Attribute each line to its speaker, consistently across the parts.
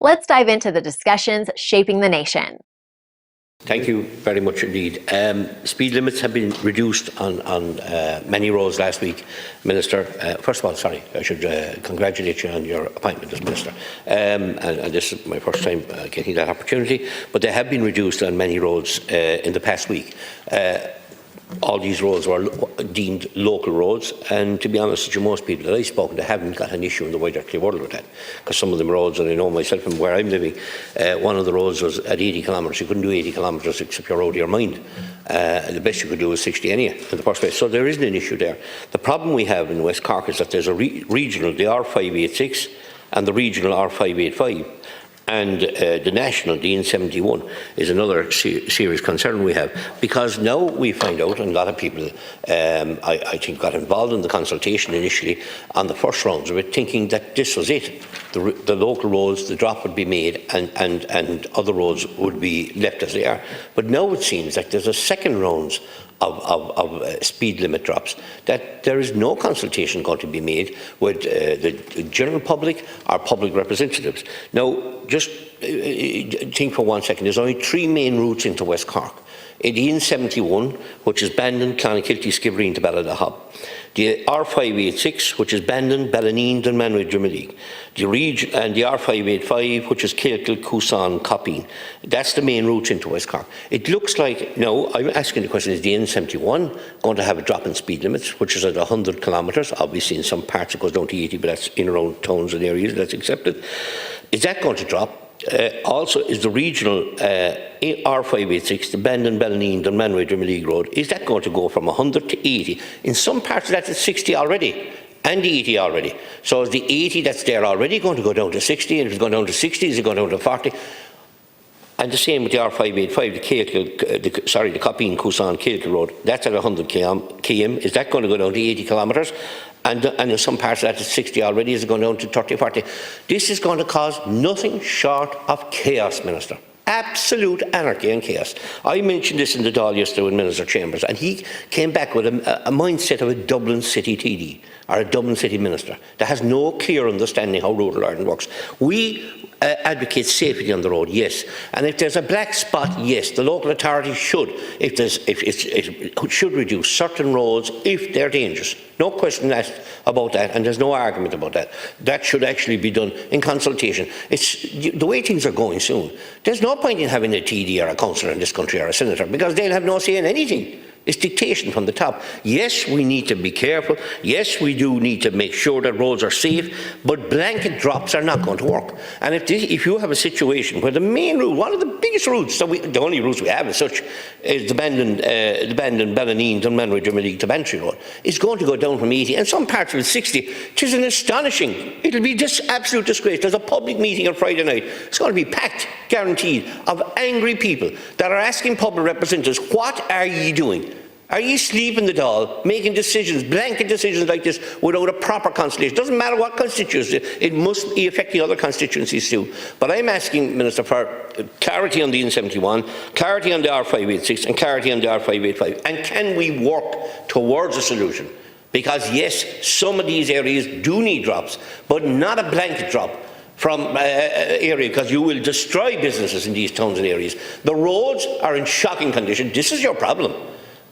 Speaker 1: Let's dive into the discussions shaping the nation.
Speaker 2: Thank you very much indeed. Speed limits have been reduced on many roads last week, Minister. First of all, sorry, I should congratulate you on your appointment as Minister. And this is my first time getting that opportunity, but they have been reduced on many roads in the past week. All these roads were deemed local roads, and to be honest with you, most people that I've spoken to haven't got an issue in the wider clear world with that, because some of them roads, and I know myself from where I'm living, one of the roads was at 80 kilometres. You couldn't do 80 kilometres except you're out of your mind. The best you could do was 60 anyhow in the first place, so there isn't an issue there. The problem we have in West Cork is that there's a regional, the R586, and the regional R585. And the national, the N71, is another serious concern we have, because now we find out, and a lot of people, I think, got involved in the consultation initially on the first rounds of it, thinking that this was it. The local roads, the drop would be made, and other roads would be left as they are. But now it seems that there's a second rounds of speed limit drops, that there is no consultation going to be made with the general public or public representatives. Now, just think for 1 second, there's only 3 main routes into West Cork. The N71, which is Bandon, Clonakilty, Skibbereen to Ballynahob. The R586, which is Bandon, Ballineen, Dunmanway, Drimoleague. And the R585, which is Kilkeel, Coosan, Coppeen. That's the main routes into West Cork. It looks like, now, I'm asking the question, is the N71 going to have a drop in speed limits, which is at 100 kilometres? Obviously, in some parts it goes down to 80, but that's in around towns and areas, that's accepted. Is that going to drop? Also, is the regional R586, the Bandon, Ballineen, Dunmanway, Drimoleague Road, is that going to go from 100 to 80? In some parts of that it's 60 already, and 80 already. So is the 80 that's there already going to go down to 60? And if it's going down to 60, is it going down to 40? And the same with the R585, the Coppeen, Coosan, Kilkeel Road, that's at 100 km. Is that going to go down to 80 kilometres? And in some parts of that it's 60 already, is it going down to 30, 40? This is going to cause nothing short of chaos, Minister. Absolute anarchy and chaos. I mentioned this in the Dáil yesterday with Minister Chambers, and he came back with a mindset of a Dublin City TD, or a Dublin City Minister, that has no clear understanding how rural Ireland works. We advocate safety on the road, yes. And if there's a black spot, yes, the local authority should, it should reduce certain roads if they're dangerous. No question asked about that, and there's no argument about that. That should actually be done in consultation. It's the way things are going soon. There's no point in having a TD or a councillor in this country or a senator, because they'll have no say in anything. It's dictation from the top. Yes, we need to be careful. Yes, we do need to make sure that roads are safe, but blanket drops are not going to work. And if you have a situation where the main route, one of the biggest routes, the only routes we have as such, is the Bandon, Ballineen, Dunmanway, Drimoleague to Bantry Road, is going to go down from 80, and some parts of it 60. It is an astonishing, it'll be just absolute disgrace. There's a public meeting on Friday night. It's going to be packed, guaranteed, of angry people that are asking public representatives, what are you doing? Are you sleeping the Dáil, making decisions, blanket decisions like this without a proper consultation? It doesn't matter what constituency, it must affect the other constituencies too. But I'm asking, Minister, for clarity on the N71, clarity on the R586 and clarity on the R585. And can we work towards a solution? Because yes, some of these areas do need drops, but not a blanket drop from area, because you will destroy businesses in these towns and areas. The roads are in shocking condition. This is your problem.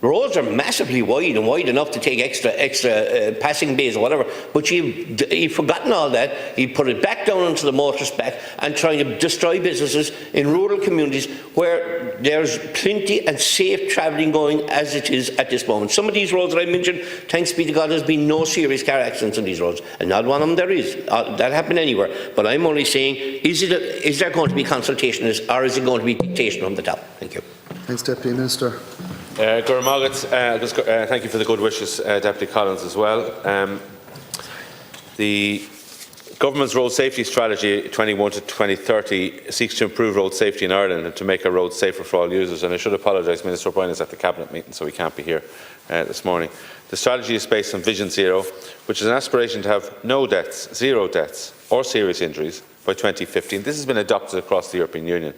Speaker 2: The roads are massively wide and wide enough to take extra passing bays or whatever, but you've forgotten all that. You put it back down onto the motorist back and trying to destroy businesses in rural communities where there's plenty and safe travelling going as it is at this moment. Some of these roads that I mentioned, thanks be to God, there's been no serious car accidents on these roads, and not one of them there is. That happened anywhere. But I'm only saying, is there going to be consultation, or is it going to be dictation from the top? Thank you.
Speaker 3: Thanks, Deputy Minister.
Speaker 4: Thank you for the good wishes, Deputy Collins, as well. The Government's Road Safety Strategy 21 to 2030 seeks to improve road safety in Ireland and to make our roads safer for all users. And I should apologise, Minister O'Brien is at the Cabinet meeting, so he can't be here this morning. The strategy is based on Vision Zero, which is an aspiration to have no deaths, zero deaths or serious injuries by 2015. This has been adopted across the European Union.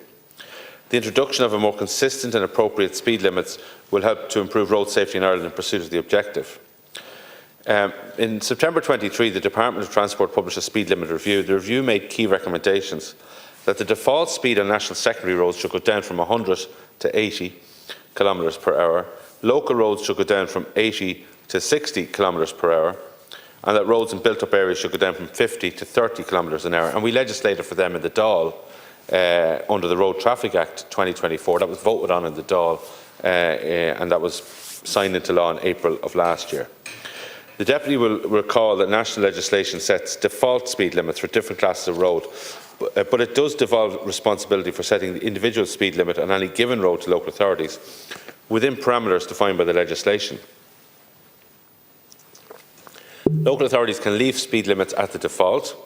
Speaker 4: The introduction of a more consistent and appropriate speed limits will help to improve road safety in Ireland in pursuit of the objective. In September 23, the Department of Transport published a speed limit review. The review made key recommendations, that the default speed on national secondary roads should go down from 100 to 80 km per hour. Local roads should go down from 80 to 60 km per hour, and that roads in built-up areas should go down from 50 to 30 km an hour. And we legislated for them in the Dáil under the Road Traffic Act 2024. That was voted on in the Dáil, and that was signed into law in April of last year. The Deputy will recall that national legislation sets default speed limits for different classes of road, but it does devolve responsibility for setting the individual speed limit on any given road to local authorities within parameters defined by the legislation. Local authorities can leave speed limits at the default,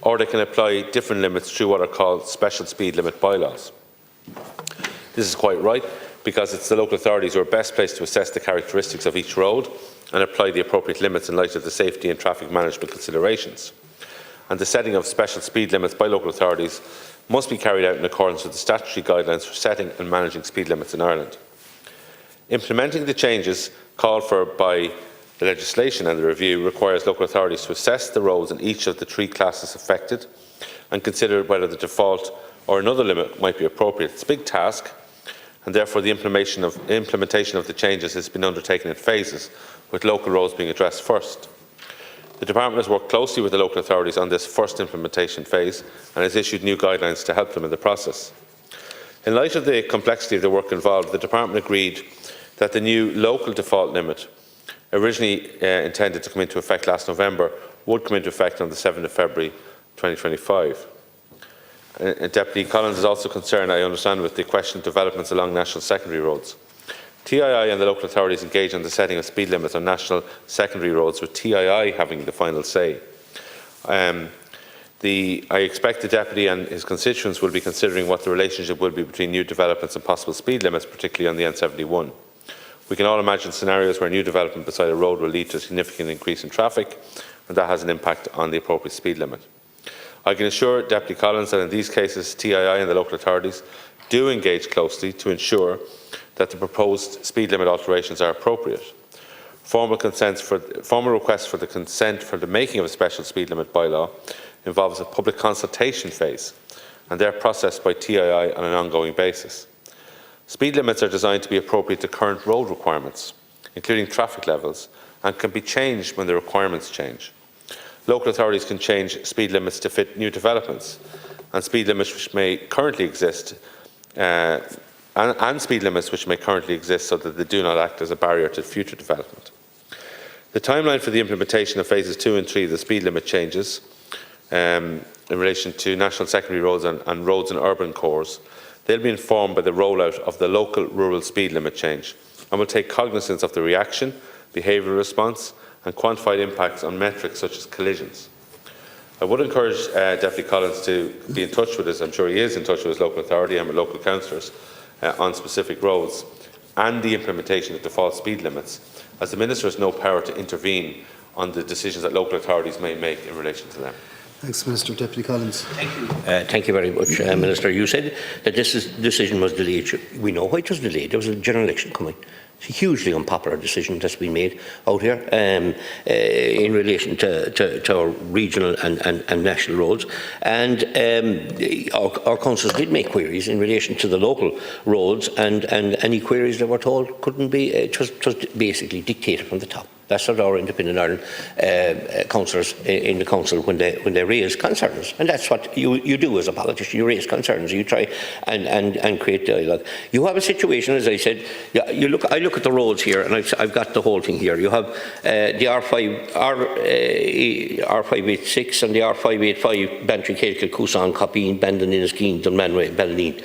Speaker 4: or they can apply different limits through what are called special speed limit bylaws. This is quite right, because it's the local authorities who are best placed to assess the characteristics of each road and apply the appropriate limits in light of the safety and traffic management considerations. And the setting of special speed limits by local authorities must be carried out in accordance with the statutory guidelines for setting and managing speed limits in Ireland. Implementing the changes called for by the legislation and the review requires local authorities to assess the roads in each of the three classes affected and consider whether the default or another limit might be appropriate. It's a big task, and therefore the implementation of the changes has been undertaken in phases, with local roads being addressed first. The Department has worked closely with the local authorities on this first implementation phase and has issued new guidelines to help them in the process. In light of the complexity of the work involved, the Department agreed that the new local default limit, originally intended to come into effect last November, would come into effect on the 7th of February 2025. Deputy Collins is also concerned, I understand, with the question of developments along national secondary roads. TII and the local authorities engage on the setting of speed limits on national secondary roads, with TII having the final say. I expect the Deputy and his constituents will be considering what the relationship will be between new developments and possible speed limits, particularly on the N71. We can all imagine scenarios where new development beside a road will lead to a significant increase in traffic, and that has an impact on the appropriate speed limit. I can assure Deputy Collins that in these cases, TII and the local authorities do engage closely to ensure that the proposed speed limit alterations are appropriate. Formal requests for the consent for the making of a special speed limit bylaw involves a public consultation phase, and they are processed by TII on an ongoing basis. Speed limits are designed to be appropriate to current road requirements, including traffic levels, and can be changed when the requirements change. Local authorities can change speed limits to fit new developments, and speed limits which may currently exist speed limits which may currently exist so that they do not act as a barrier to future development. The timeline for the implementation of phases 2 and 3 of the speed limit changes in relation to national secondary roads and roads in urban cores, they'll be informed by the rollout of the local rural speed limit change and will take cognizance of the reaction, behavioural response and quantified impacts on metrics such as collisions. I would encourage Deputy Collins to be in touch with us, I'm sure he is in touch with his local authority and with local councillors on specific roads and the implementation of default speed limits, as the Minister has no power to intervene on the decisions that local authorities may make in relation to them.
Speaker 3: Thanks, Minister. Deputy Collins.
Speaker 2: Thank you very much, Minister. You said that this decision was delayed. We know why it was delayed. There was a general election coming. It's a hugely unpopular decision that's been made out here in relation to our regional and national roads. And our councils did make queries in relation to the local roads, and any queries that were told couldn't be, it was basically dictated from the top. That's what our Independent Ireland councillors in the council, when they raise concerns, and that's what you do as a politician. You raise concerns, you try and create dialogue. You have a situation, as I said. I look at the roads here, and I've got the whole thing here. You have the R586 and the R585 Bantry, Kilkeel, Coosan, Copeen, Bandon, Inniskeen, Dunmanway, Ballineen.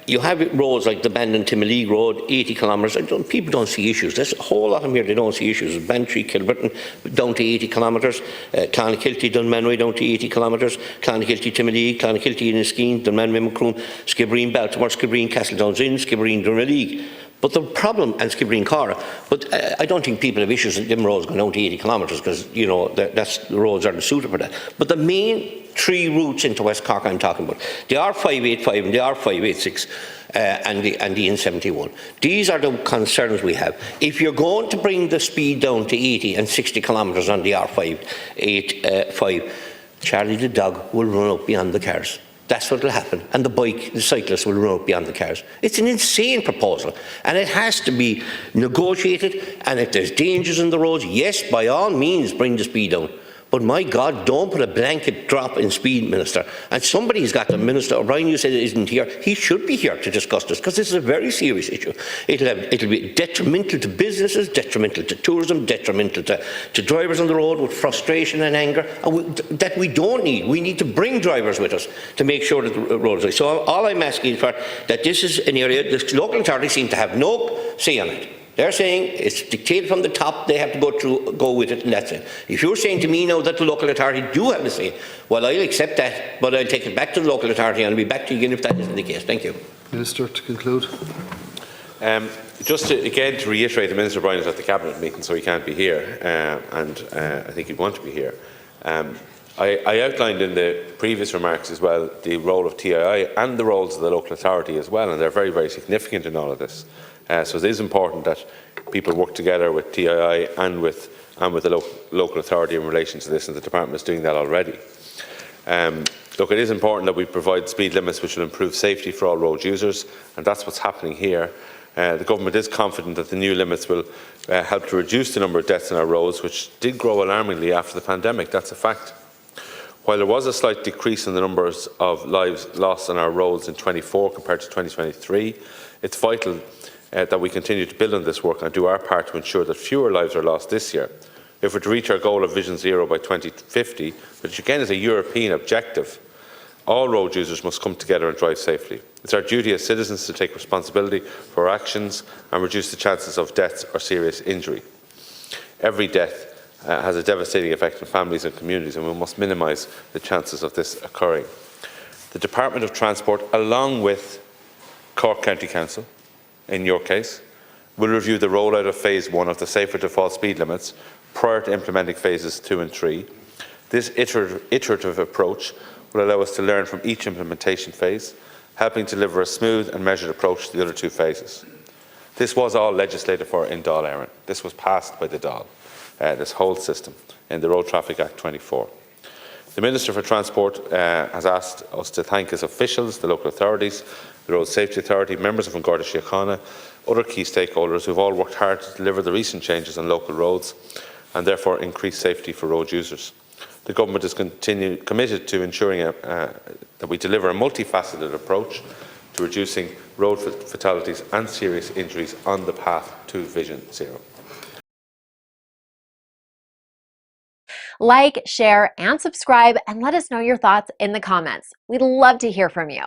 Speaker 2: You have roads like the Bandon Timoleague Road, 80 kilometres. People don't see issues. There's a whole lot of them here, they don't see issues. Bantry, Kilbritton, down to 80 kilometres. Clonakilty, Dunmanway, down to 80 kilometres. Clonakilty, Timoleague, Clonakilty, Inniskeen, Dunmanway, Macroom, Skibbereen, Baltimore, Skibbereen, Castledowns, Skibbereen, Dunleague. But the problem, and Skibbereen, Cara, but I don't think people have issues with them roads going down to 80 kilometres, because, you know, the roads aren't suited for that. But the main three routes into West Cork I'm talking about, the R585 and the R586 and the N71. These are the concerns we have. If you're going to bring the speed down to 80 and 60 kilometres on the R585, Charlie the dog will run up beyond the cars. That's what will happen. And the cyclists will run up beyond the cars. It's an insane proposal. And it has to be negotiated. And if there's dangers in the roads, yes, by all means, bring the speed down. But my God, don't put a blanket drop in speed, Minister. And somebody's got the Minister, O'Brien, you said isn't here. He should be here to discuss this, because this is a very serious issue. It'll be detrimental to businesses, detrimental to tourism, detrimental to drivers on the road with frustration and anger, and that we don't need. We need to bring drivers with us to make sure that the roads are. So all I'm asking for, that this is an area, the local authorities seem to have no say on it. They're saying it's dictated from the top, they have to go with it, and that's it. If you're saying to me now that the local authority do have a say, well, I'll accept that, but I'll take it back to the local authority and I'll be back to you again if that isn't the case. Thank you.
Speaker 3: Minister, to conclude.
Speaker 4: Just to reiterate, the Minister O'Brien is at the Cabinet meeting, so he can't be here, and I think he'd want to be here. I outlined in the previous remarks as well the role of TII and the roles of the local authority as well, and they're very, very significant in all of this. So it is important that people work together with TII and with the local authority in relation to this, and the Department is doing that already. Look, it is important that we provide speed limits which will improve safety for all road users, and that's what's happening here. The Government is confident that the new limits will help to reduce the number of deaths on our roads, which did grow alarmingly after the pandemic. That's a fact. While there was a slight decrease in the numbers of lives lost on our roads in 2024 compared to 2023, it's vital that we continue to build on this work and do our part to ensure that fewer lives are lost this year. If we're to reach our goal of Vision Zero by 2050, which again is a European objective, all road users must come together and drive safely. It's our duty as citizens to take responsibility for our actions and reduce the chances of death or serious injury. Every death has a devastating effect on families and communities, and we must minimise the chances of this occurring. The Department of Transport, along with Cork County Council, in your case, will review the rollout of Phase 1 of the safer default speed limits prior to implementing Phases 2 and 3. This iterative approach will allow us to learn from each implementation phase, helping to deliver a smooth and measured approach to the other two phases. This was all legislated for in Dáil Éireann. This was passed by the Dáil, this whole system, in the Road Traffic Act 24. The Minister for Transport has asked us to thank his officials, the local authorities, the Road Safety Authority, members of An Garda Síochána, other key stakeholders who have all worked hard to deliver the recent changes on local roads and therefore increase safety for road users. The Government is committed to ensuring that we deliver a multifaceted approach to reducing road fatalities and serious injuries on the path to Vision Zero.
Speaker 1: Like, share, and subscribe, and let us know your thoughts in the comments. We'd love to hear from you.